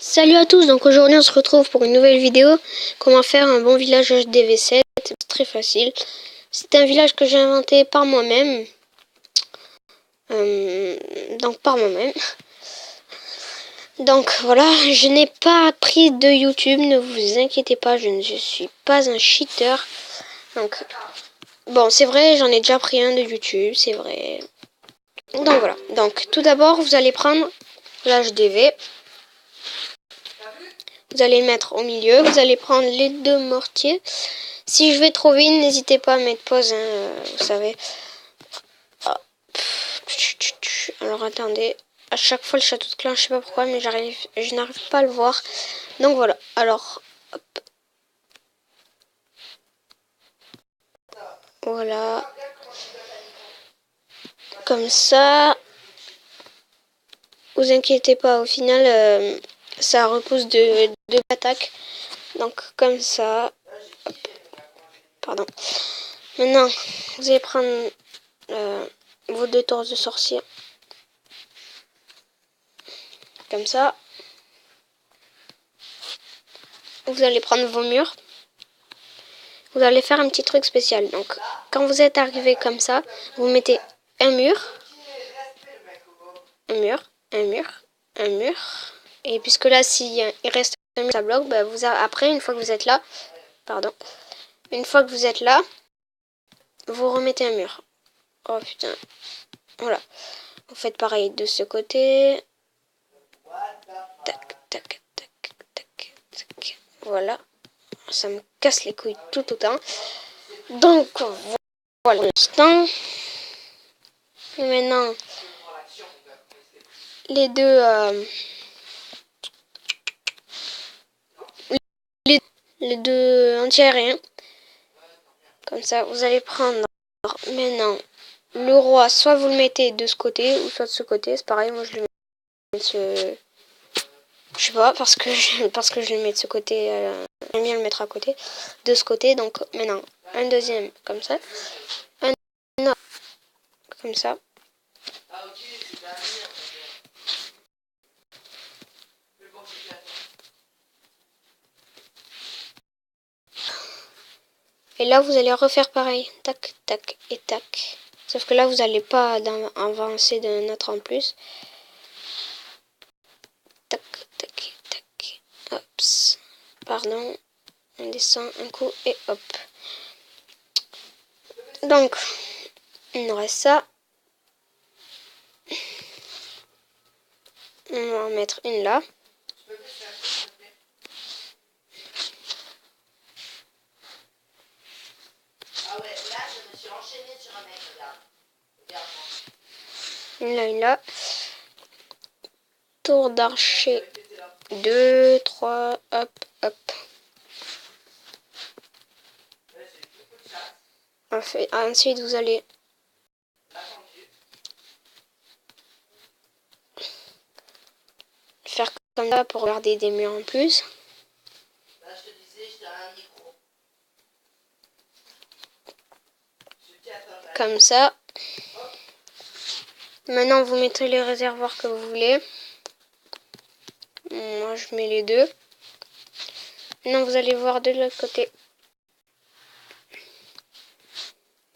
Salut à tous, donc aujourd'hui on se retrouve pour une nouvelle vidéo. Comment faire un bon village HDV7, c'est très facile. C'est un village que j'ai inventé par moi-même. Donc voilà, je n'ai pas appris de YouTube, ne vous inquiétez pas, je ne suis pas un cheater. Donc, bon c'est vrai, j'en ai déjà pris un de YouTube, c'est vrai. Donc voilà, donc tout d'abord vous allez prendre l'HDV. Vous allez le mettre au milieu, vous allez prendre les deux mortiers. Si je vais trop vite, n'hésitez pas à mettre pause, hein, vous savez. Alors attendez, à chaque fois le château de clan, je sais pas pourquoi, mais je n'arrive pas à le voir. Donc voilà, alors, hop. Voilà. Comme ça. Vous inquiétez pas, au final, ça repousse de l'attaque. Donc comme ça. Hop. Pardon. Maintenant, vous allez prendre vos deux tours de sorcier. Comme ça. Vous allez prendre vos murs. Vous allez faire un petit truc spécial. Donc, quand vous êtes arrivé comme ça, vous mettez un mur. Un mur. Un mur. Un mur. Et puisque là, s'il reste un mur, ça bloque, bah après, une fois que vous êtes là, pardon. Une fois que vous êtes là, vous remettez un mur. Oh putain. Voilà. Vous faites pareil de ce côté. Tac, tac, tac, tac, tac. Voilà. Ça me casse les couilles tout autant. Donc, voilà l'instant. Et maintenant, les deux... les deux anti-aériens. Comme ça, vous allez prendre maintenant le roi. Soit vous le mettez de ce côté, ou soit de ce côté. C'est pareil, moi je le mets de ce... Je sais pas, parce que je le mets de ce côté. J'aime bien le mettre à côté. De ce côté, donc maintenant, un deuxième comme ça. Un autre comme ça. Et là, vous allez refaire pareil. Tac, tac et tac. Sauf que là, vous n'allez pas avancer d'un autre en plus. Tac, tac, tac. Hop. Pardon. On descend un coup et hop. Donc, il nous reste ça. On va en mettre une là. Une là, une là. Tour d'archer. 2, 3, hop, hop. Ensuite, vous allez faire comme ça pour garder des murs en plus. Comme ça. Maintenant, vous mettez les réservoirs que vous voulez. Moi, je mets les deux. Maintenant, vous allez voir de l'autre côté.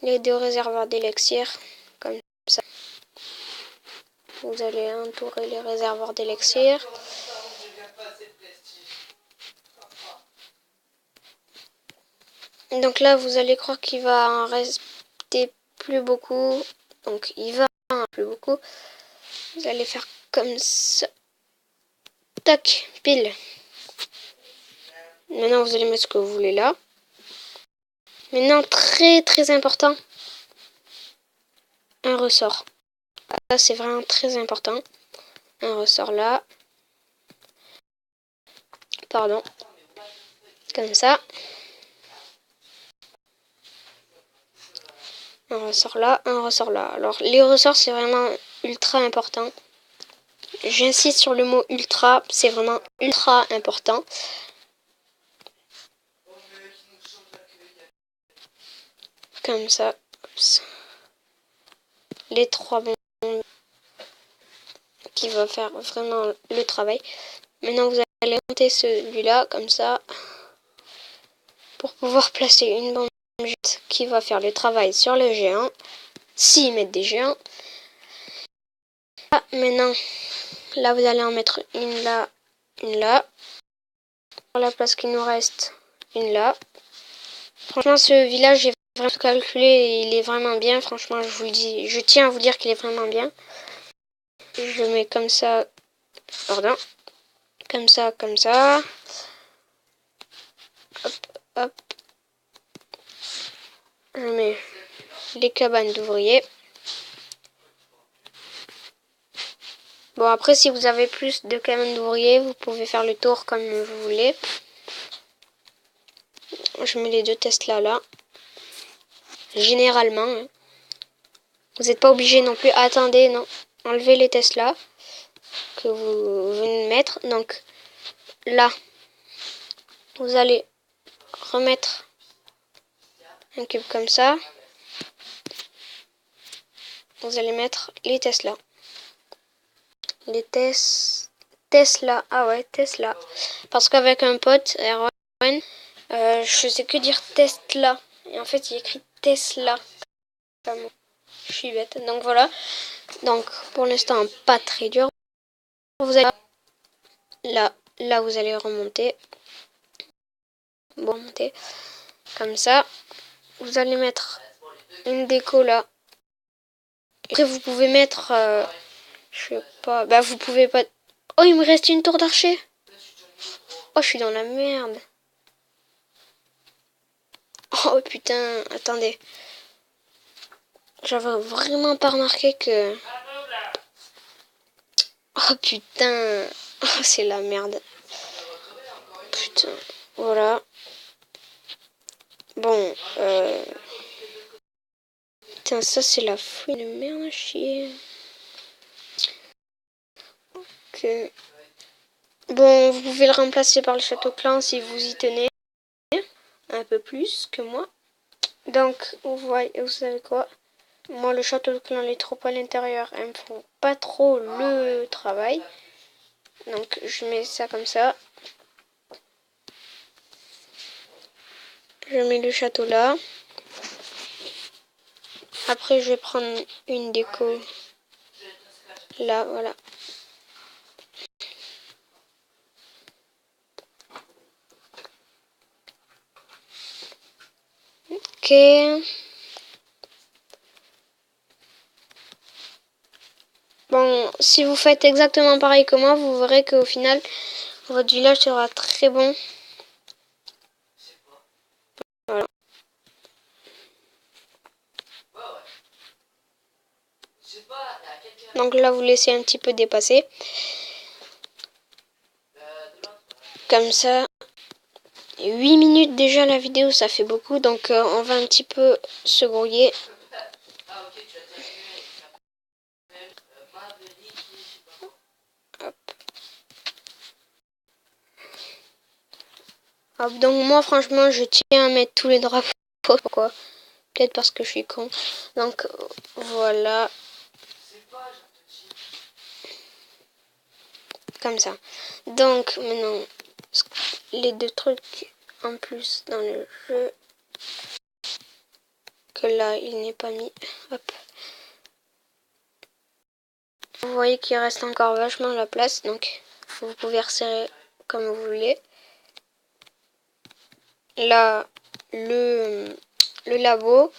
Les deux réservoirs d'élixir. Comme ça. Vous allez entourer les réservoirs d'élixir. Donc là, vous allez croire qu'il va en rester plus beaucoup. Donc, il va en rester plus beaucoup. Vous allez faire comme ça. Tac, pile. Maintenant, vous allez mettre ce que vous voulez là. Maintenant, très très important, un ressort. Ça, c'est vraiment très important. Un ressort là. Pardon. Comme ça. Un ressort là, un ressort là. Alors, les ressorts, c'est vraiment ultra important. J'insiste sur le mot ultra, c'est vraiment ultra important. Comme ça. Oups. Les trois bombes qui vont faire vraiment le travail. Maintenant, vous allez monter celui-là, comme ça, pour pouvoir placer une bombe qui va faire le travail sur le géant, s'ils mettent des géants. Ah, maintenant, là, vous allez en mettre une là, une là. Pour la place qu'il nous reste, une là. Franchement, ce village, j'ai vraiment calculé et il est vraiment bien. Franchement, je vous le dis, je tiens à vous dire qu'il est vraiment bien. Je mets comme ça, pardon, comme ça, comme ça. Hop, hop. Je mets les cabanes d'ouvriers. Bon, après, si vous avez plus de cabanes d'ouvriers, vous pouvez faire le tour comme vous voulez. Je mets les deux Tesla là. Généralement, hein. Vous n'êtes pas obligé non plus. Attendez, non. Enlevez les Tesla que vous venez de mettre. Donc, là, vous allez remettre un cube comme ça. Vous allez mettre les Tesla. Les Tesla. Ah ouais, Tesla. Parce qu'avec un pote, Erwan, je sais que dire Tesla. Et en fait, il écrit Tesla. Comme je suis bête. Donc voilà. Donc pour l'instant, pas très dur. Vous allez là, vous allez remonter. Bon, remonter. Comme ça. Vous allez mettre une déco là. Après, vous pouvez mettre... je sais pas... Bah, vous pouvez pas... Oh, il me reste une tour d'archer. Oh, je suis dans la merde. Oh, putain. Attendez. J'avais vraiment pas remarqué que... Oh, putain. Oh, c'est la merde. Putain. Voilà. Bon, putain, ça c'est la fouille de merde à chier. Ok. Bon, vous pouvez le remplacer par le château clan si vous y tenez. Un peu plus que moi. Donc, vous savez quoi? Moi, le château de clan, les troupes à l'intérieur, elles me font pas trop le travail. Donc, je mets ça comme ça. Je mets le château là. Après, je vais prendre une déco. Là, voilà. Ok. Bon, si vous faites exactement pareil que moi, vous verrez qu'au final, votre village sera très bon. Voilà. Donc là, vous laissez un petit peu dépasser. Comme ça. 8 minutes déjà la vidéo, ça fait beaucoup. Donc on va un petit peu se grouiller. Hop. Hop. Donc moi, franchement, je tiens à mettre tous les drapeaux. Pourquoi? Peut-être parce que je suis con. Donc voilà. Comme ça. Donc maintenant, les deux trucs en plus dans le jeu. Que là, il n'est pas mis. Hop. Vous voyez qu'il reste encore vachement la place. Donc vous pouvez resserrer comme vous voulez. Là, le labo.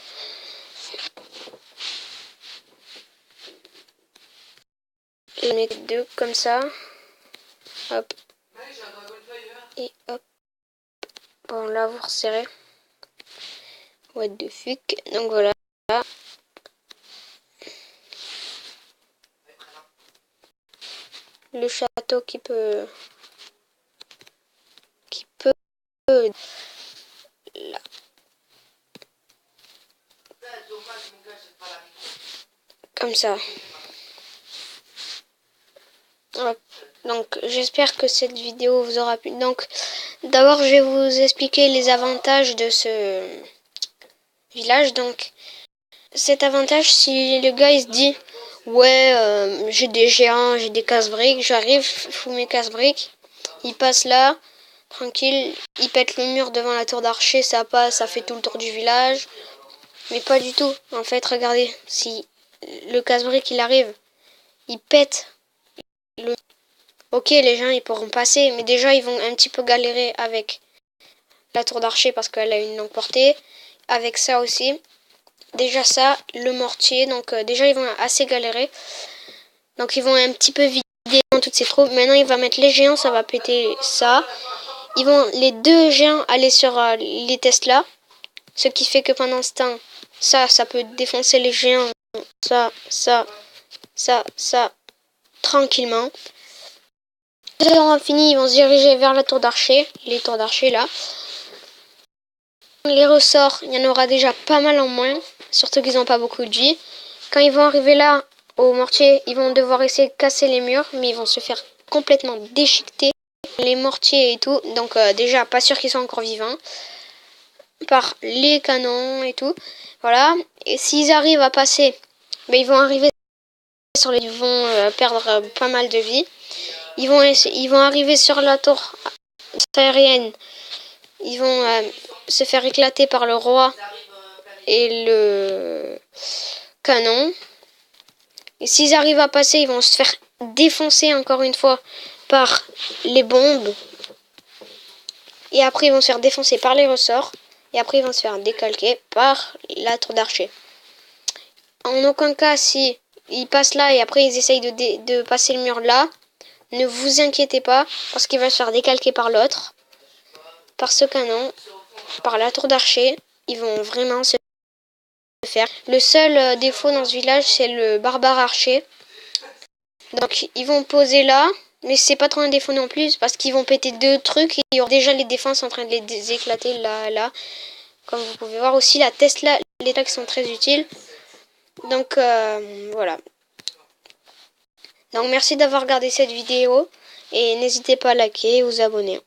Je mets deux comme ça. Hop. Et hop. Bon, là, vous resserrez. What the fuck. Donc voilà. Le château qui peut... Là. Comme ça. Hop. Donc j'espère que cette vidéo vous aura plu. Donc d'abord je vais vous expliquer les avantages de ce village. Donc cet avantage, si le gars il se dit ouais j'ai des géants, j'ai des casse-briques, j'arrive, je fous mes casse-briques. Ils passent là, tranquille. Ils pètent le mur devant la tour d'archer, ça passe, ça fait tout le tour du village. Mais pas du tout. En fait, regardez, si le casse-brique il arrive, il pète le... Ok, les gens ils pourront passer, mais déjà ils vont un petit peu galérer avec la tour d'archer parce qu'elle a une longue portée. Avec ça aussi. Déjà ça, le mortier, donc déjà ils vont assez galérer. Donc ils vont un petit peu vider toutes ces troupes. Maintenant il va mettre les géants, ça va péter ça. Ils vont les deux géants aller sur les Tesla. Ce qui fait que pendant ce temps, ça peut défoncer les géants. Ça, tranquillement. Quand ils auront fini, ils vont se diriger vers la tour d'archer. Les tours d'archer là. Les ressorts, il y en aura déjà pas mal en moins. Surtout qu'ils n'ont pas beaucoup de vie. Quand ils vont arriver là, au mortier, ils vont devoir essayer de casser les murs. Mais ils vont se faire complètement déchiqueter. Les mortiers et tout. Donc déjà, pas sûr qu'ils soient encore vivants. Par les canons et tout. Voilà. Et s'ils arrivent à passer, ben, ils vont arriver sur les... Ils vont perdre pas mal de vie. Ils vont arriver sur la tour aérienne. Ils vont se faire éclater par le roi et le canon. Et s'ils arrivent à passer, ils vont se faire défoncer encore une fois par les bombes. Et après, ils vont se faire défoncer par les ressorts. Et après, ils vont se faire décalquer par la tour d'archer. En aucun cas, si ils passent là et après ils essayent de passer le mur là, ne vous inquiétez pas, parce qu'il va se faire décalquer par l'autre, par ce canon, par la tour d'archer. Ils vont vraiment se faire. Le seul défaut dans ce village, c'est le barbare archer. Donc ils vont poser là, mais c'est pas trop un défaut non plus, parce qu'ils vont péter deux trucs et il y aura déjà les défenses en train de les éclater là. Comme vous pouvez voir aussi, la Tesla, les tags sont très utiles. Donc voilà. Donc merci d'avoir regardé cette vidéo et n'hésitez pas à liker et vous abonner.